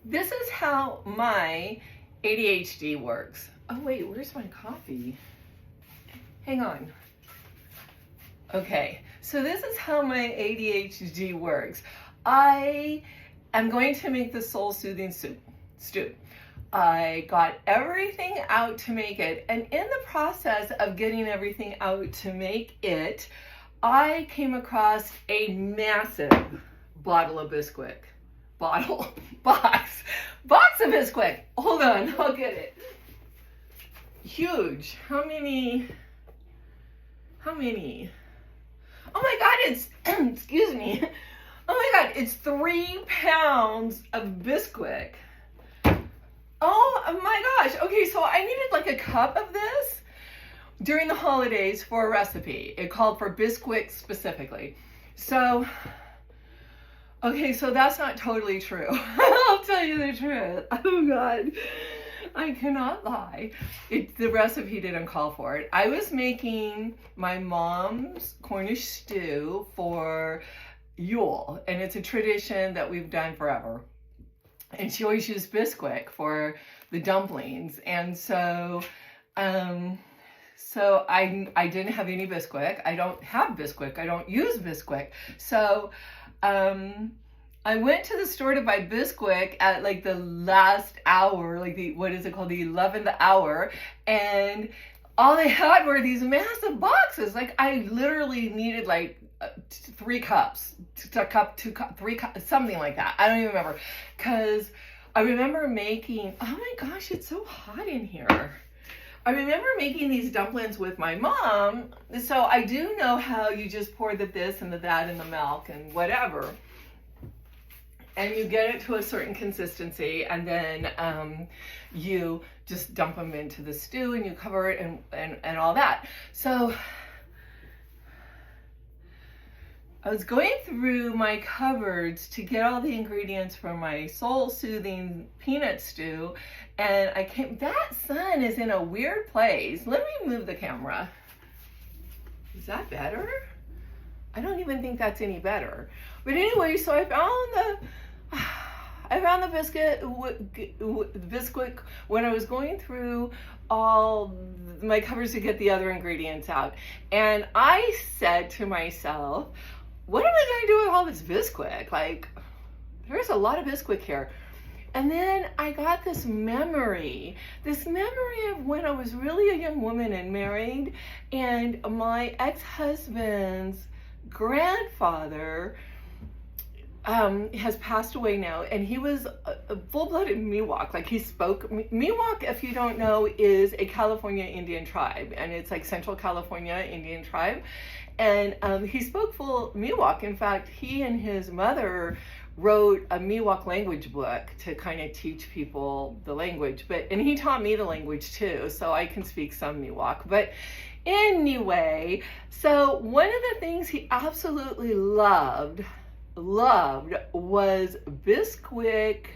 This is how my ADHD works. Oh wait, where's my coffee? Hang on. Okay, so this is how my ADHD works. I am going to make the soul soothing stew. I got everything out to make it, and in the process of getting everything out to make it, I came across a massive bottle of Bisquick. Box of Bisquick. Hold on, I'll get it. Huge. How many? Oh my God, it's, excuse me. Oh my God, it's 3 pounds of Bisquick. Oh my gosh. Okay, so I needed like a cup of this during the holidays for a recipe. It called for Bisquick specifically. So, okay, so that's not totally true. I'll tell you the truth. Oh God, I cannot lie. The recipe didn't call for it. I was making my mom's Cornish stew for Yule, and it's a tradition that we've done forever. And she always used Bisquick for the dumplings. And so, I didn't have any Bisquick. I don't have Bisquick. I don't use Bisquick. So, I went to the store to buy Bisquick at like the last hour, like the 11th hour. And all they had were these massive boxes. Like I literally needed like 3 cups, 2 cups, 3 cups, something like that. I don't even remember. Because I remember making, oh my gosh, it's so hot in here. I remember making these dumplings with my mom. So I do know how you just pour the this and the that and the milk and whatever. And you get it to a certain consistency, and then you just dump them into the stew and you cover it and all that. So I was going through my cupboards to get all the ingredients for my soul-soothing peanut stew, and that sun is in a weird place. Let me move the camera. Is that better? I don't even think that's any better. But anyway, so I found the Bisquick when I was going through all my cupboards to get the other ingredients out. And I said to myself, what am I going to do with all this Bisquick? Like, there's a lot of Bisquick here. And then I got this memory of when I was really a young woman and married, and my ex-husband's grandfather has passed away now, and he was a full-blooded Miwok. Like, he spoke Miwok, if you don't know, is a California Indian tribe, and it's like Central California Indian tribe. And he spoke full Miwok. In fact, he and his mother wrote a Miwok language book to kind of teach people the language. And he taught me the language too, so I can speak some Miwok. But anyway, so one of the things he absolutely loved was Bisquick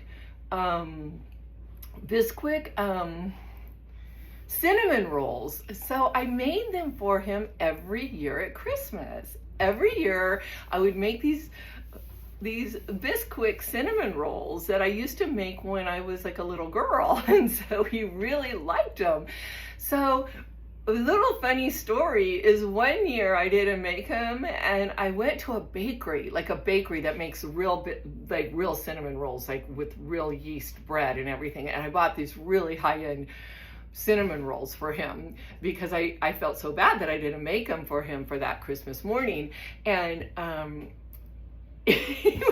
cinnamon rolls. So I made them for him every year at Christmas. Every year I would make these Bisquick cinnamon rolls that I used to make when I was like a little girl, and so he really liked them. So a little funny story is one year I didn't make them, and I went to a bakery that makes real cinnamon rolls, like with real yeast bread and everything. And I bought these really high-end cinnamon rolls for him because I felt so bad that I didn't make them for him for that Christmas morning. And he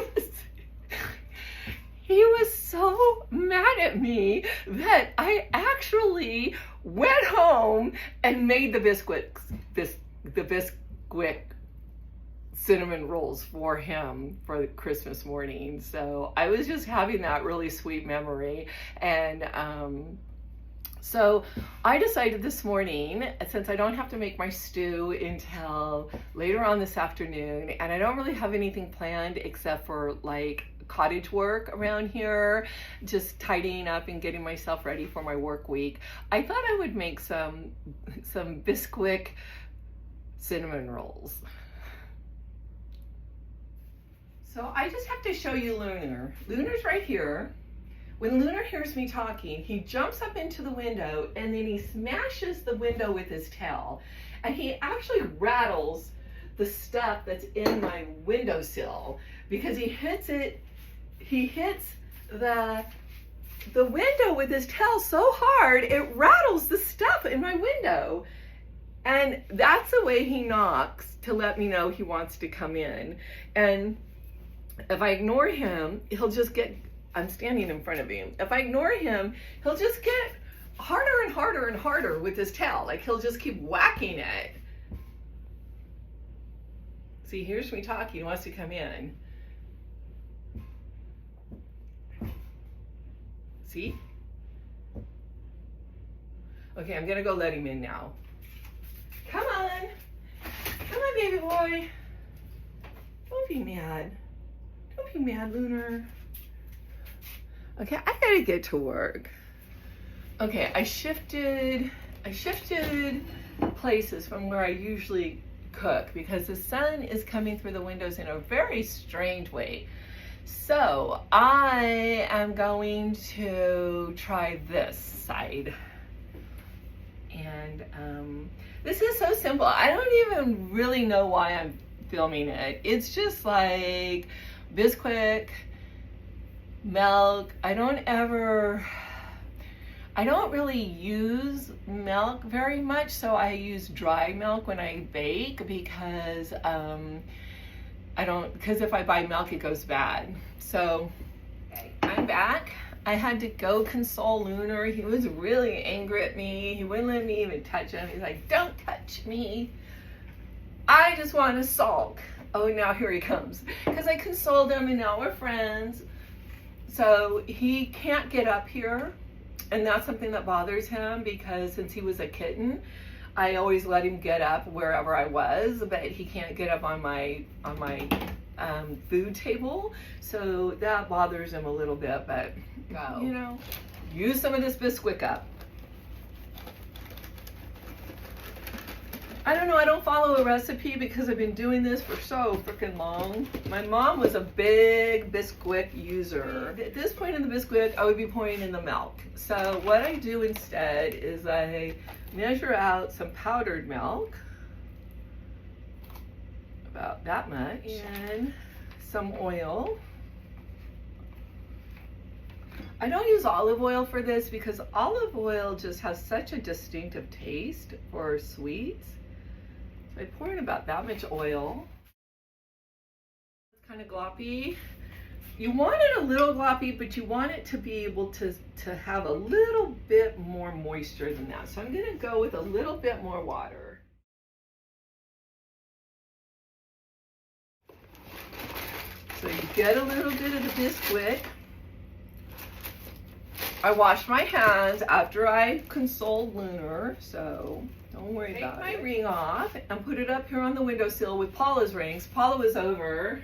was so mad at me that I actually went home and made the Bisquick cinnamon rolls for him for the Christmas morning. So I was just having that really sweet memory. And so I decided this morning, since I don't have to make my stew until later on this afternoon, and I don't really have anything planned except for like cottage work around here, just tidying up and getting myself ready for my work week, I thought I would make some Bisquick cinnamon rolls. So I just have to show you Lunar. Lunar's right here. When Lunar hears me talking, he jumps up into the window and then he smashes the window with his tail. And he actually rattles the stuff that's in my windowsill because he hits the window with his tail so hard, it rattles the stuff in my window. And that's the way he knocks to let me know he wants to come in. And if I ignore him, he'll just get, I'm standing in front of him. If I ignore him, he'll just get harder and harder and harder with his tail. Like he'll just keep whacking it. See, he hears me talking, he wants to come in. See? Okay, I'm gonna go let him in now. Come on. Come on, baby boy. Don't be mad. Don't be mad, Lunar. Okay, I gotta get to work. Okay, I shifted places from where I usually cook because the sun is coming through the windows in a very strange way. So I am going to try this side. And this is so simple. I don't even really know why I'm filming it. It's just like Bisquick, milk. I don't really use milk very much, so I use dry milk when I bake because because if I buy milk it goes bad. So okay, I'm back. I had to go console Lunar. He was really angry at me. He wouldn't let me even touch him. He's like, don't touch me. I just want to sulk. Oh, now here he comes. Because I consoled him and now we're friends. So he can't get up here. And that's something that bothers him because since he was a kitten, I always let him get up wherever I was, but he can't get up on my food table. So that bothers him a little bit, but you know, use some of this Bisquick up. I don't know, I don't follow a recipe because I've been doing this for so freaking long. My mom was a big Bisquick user. At this point in the Bisquick, I would be pouring in the milk. So what I do instead is I measure out some powdered milk, about that much, and some oil. I don't use olive oil for this because olive oil just has such a distinctive taste for sweets. So I pour in about that much oil. It's kind of gloppy. You want it a little gloppy, but you want it to be able to have a little bit more moisture than that. So I'm going to go with a little bit more water. So you get a little bit of the Bisquick. I washed my hands after I consoled Lunar, so don't worry about it. Take my ring off and put it up here on the windowsill with Paula's rings. Paula was over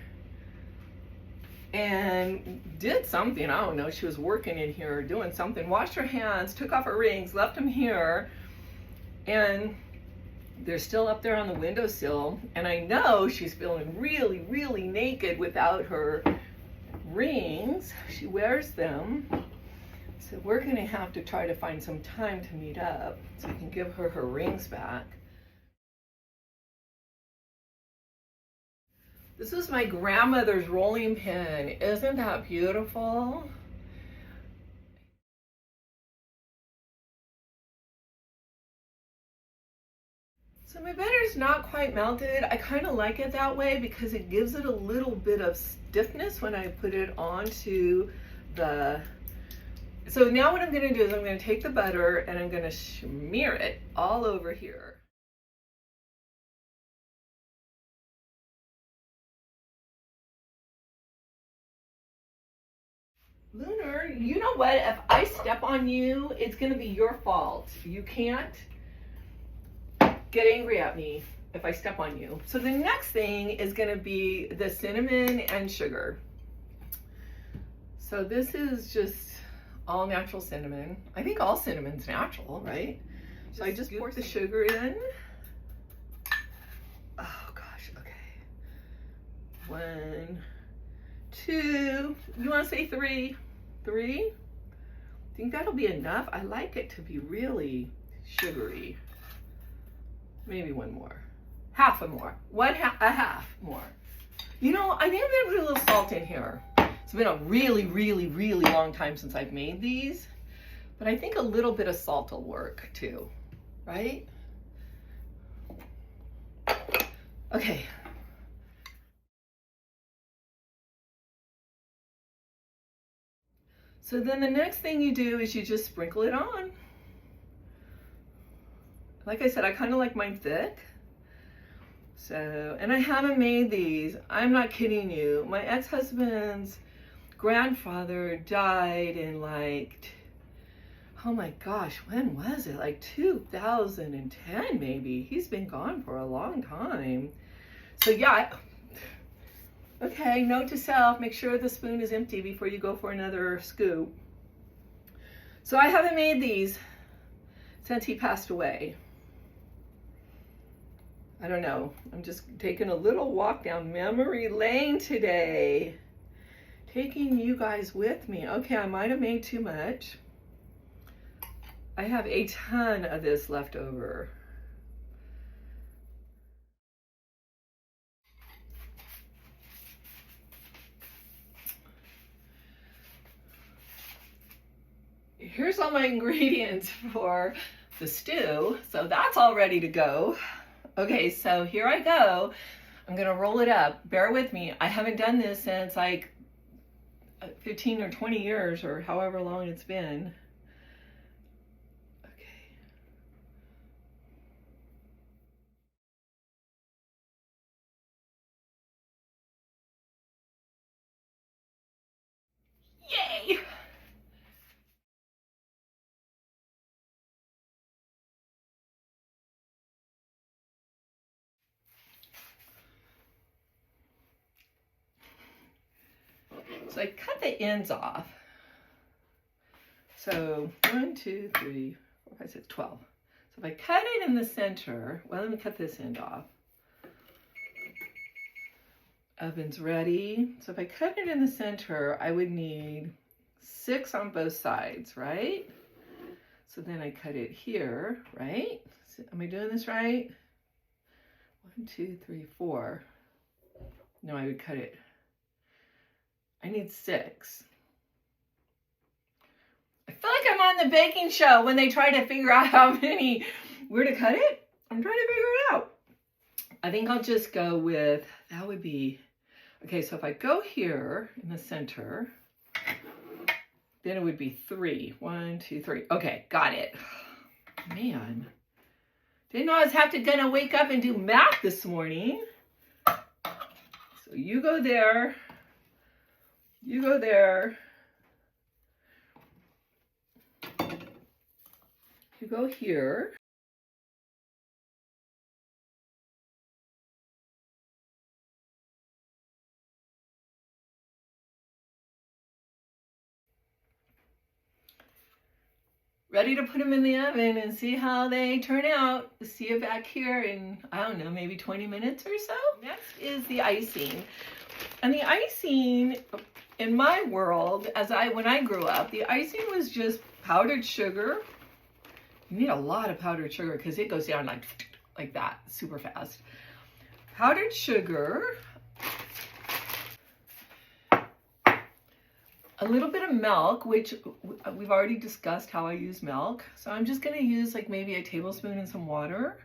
and did something. I don't know. She was working in here doing something. Washed her hands, took off her rings, left them here, and they're still up there on the windowsill. And I know she's feeling really, really naked without her rings. She wears them. So we're going to have to try to find some time to meet up so I can give her her rings back. This is my grandmother's rolling pin. Isn't that beautiful? So my batter's not quite melted. I kind of like it that way because it gives it a little bit of stiffness when I put it onto the... So now what I'm going to do is I'm going to take the butter and I'm going to smear it all over here. Lunar, you know what? If I step on you, it's going to be your fault. You can't get angry at me if I step on you. So the next thing is going to be the cinnamon and sugar. So this is just all natural cinnamon. I think all cinnamon's natural, right? So I just pour the sugar in. Oh gosh, okay. 1, 2, you want to say 3? 3? think that'll be enough. I like it to be really sugary. Maybe one more. Half a more. A half more. You know, I think I'm gonna put a little salt in here. It's been a really, really, really long time since I've made these, but I think a little bit of salt will work too, right? Okay. So then the next thing you do is you just sprinkle it on. Like I said, I kind of like mine thick. So, and I haven't made these. I'm not kidding you. My ex-husband's grandfather died in like, oh my gosh, when was it? Like 2010 maybe. He's been gone for a long time. So yeah, okay, note to self, make sure the spoon is empty before you go for another scoop. So I haven't made these since he passed away. I don't know, I'm just taking a little walk down memory lane today. Taking you guys with me. Okay, I might have made too much. I have a ton of this left over. Here's all my ingredients for the stew. So that's all ready to go. Okay, so here I go. I'm gonna roll it up. Bear with me. I haven't done this since like 15 or 20 years or however long it's been. Okay. Yay! So I cut the ends off. So 1, 2, 3, 4, 5, 6, 12. So if I cut it in the center, well, let me cut this end off. Oven's ready. So if I cut it in the center, I would need 6 on both sides, right? So then I cut it here, right? So, am I doing this right? 1, 2, 3, 4. No, I would cut it. I need 6. I feel like I'm on the baking show when they try to figure out where to cut it. I'm trying to figure it out. I think I'll just go with, that would be, okay, so if I go here in the center, then it would be 3. 1, 2, 3. Okay, got it. Man, didn't know I was gonna wake up and do math this morning. So you go there. You go there. You go here. Ready to put them in the oven and see how they turn out. See you back here in, I don't know, maybe 20 minutes or so. Next is the icing. And the icing, in my world, when I grew up, the icing was just powdered sugar. You need a lot of powdered sugar because it goes down like that, super fast. Powdered sugar, a little bit of milk, which we've already discussed how I use milk. So I'm just gonna use like maybe a tablespoon and some water.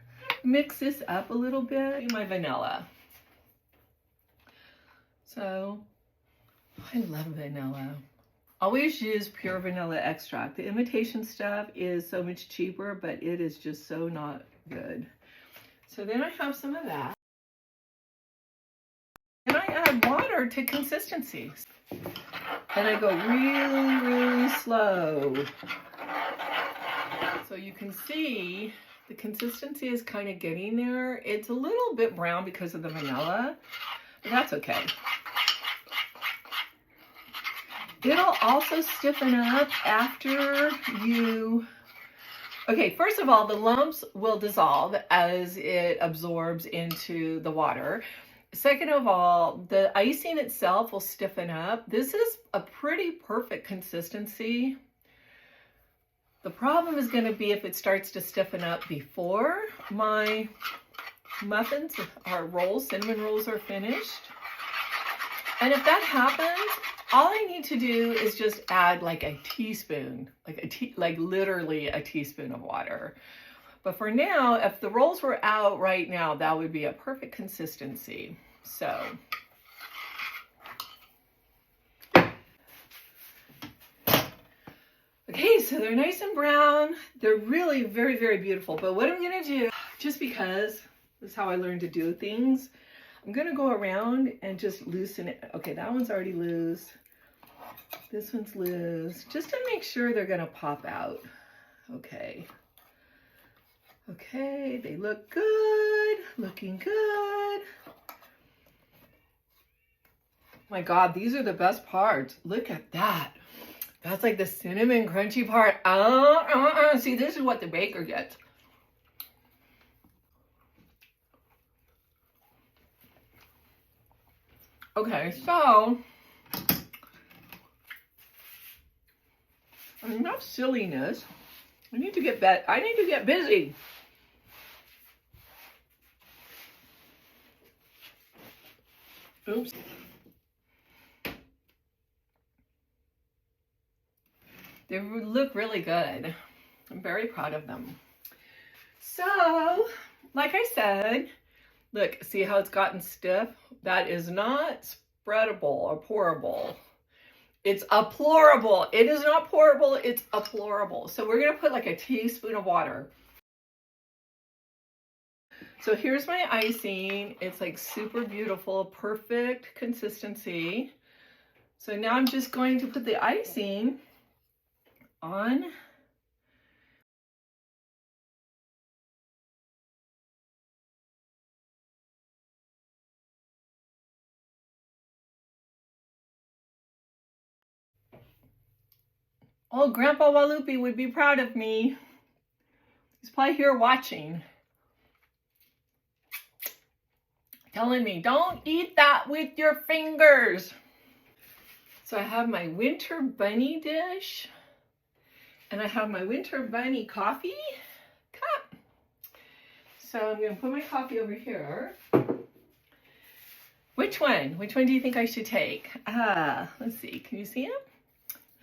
Mix this up a little bit. My vanilla. So I love vanilla. Always use pure vanilla extract. The imitation stuff is so much cheaper, but it is just so not good. So then I have some of that. And I add water to consistency. And I go really, really slow. So you can see the consistency is kind of getting there. It's a little bit brown because of the vanilla, but that's okay. It'll also stiffen up after you, okay, first of all, the lumps will dissolve as it absorbs into the water. Second of all, the icing itself will stiffen up. This is a pretty perfect consistency. The problem is going to be if it starts to stiffen up before my muffins or rolls, cinnamon rolls are finished. And if that happens, all I need to do is just add like a teaspoon, like literally a teaspoon of water. But for now, if the rolls were out right now, that would be a perfect consistency. So. Okay, so they're nice and brown. They're really very, very beautiful. But what I'm gonna do, just because this is how I learned to do things, I'm gonna go around and just loosen it. Okay, that one's already loose. This one's loose, just to make sure they're gonna pop out. Okay. Okay, they look good, looking good. My God, these are the best parts. Look at that. That's like the cinnamon crunchy part. See, this is what the baker gets. Okay, so enough silliness. I need to get busy. Oops. They look really good. I'm very proud of them. So, like I said, look, see how it's gotten stiff? That is not spreadable or pourable. It's applorable. It is not pourable, it's applorable. So we're gonna put like a teaspoon of water. So here's my icing. It's like super beautiful, perfect consistency. So now I'm just going to put the icing on. Oh, Grandpa Walupi would be proud of me. He's probably here watching. Telling me, don't eat that with your fingers. So I have my winter bunny dish. And I have my winter bunny coffee cup. So I'm going to put my coffee over here. Which one? Which one do you think I should take? Let's see. Can you see him?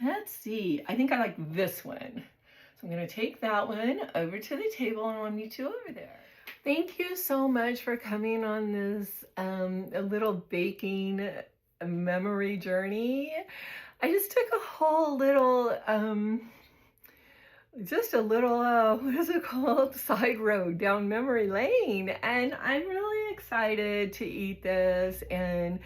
Let's see. I think I like this one. So I'm going to take that one over to the table and I'll meet you over there. Thank you so much for coming on this a little baking memory journey. I just took a whole little just a little, what is it called? Side road down memory lane. And I'm really excited to eat this and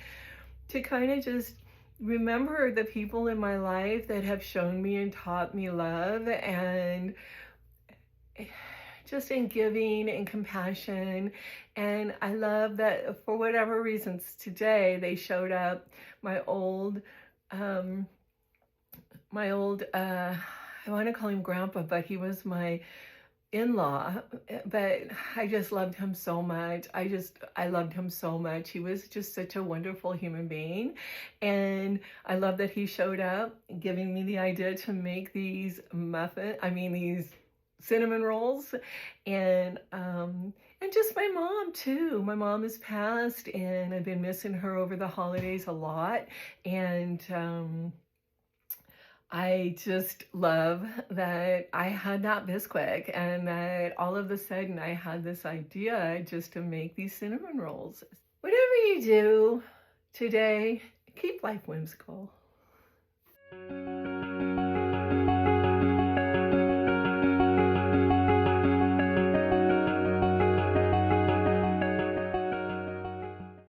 to kind of just remember the people in my life that have shown me and taught me love, and just in giving and compassion. And I love that for whatever reasons today, they showed up. My old, I want to call him Grandpa, but he was my in-law, but I just loved him so much. I loved him so much. He was just such a wonderful human being. And I love that he showed up, giving me the idea to make these these cinnamon rolls. And just my mom too. My mom has passed and I've been missing her over the holidays a lot. And I just love that I had that Bisquick and that all of a sudden I had this idea just to make these cinnamon rolls. Whatever you do today, keep life whimsical.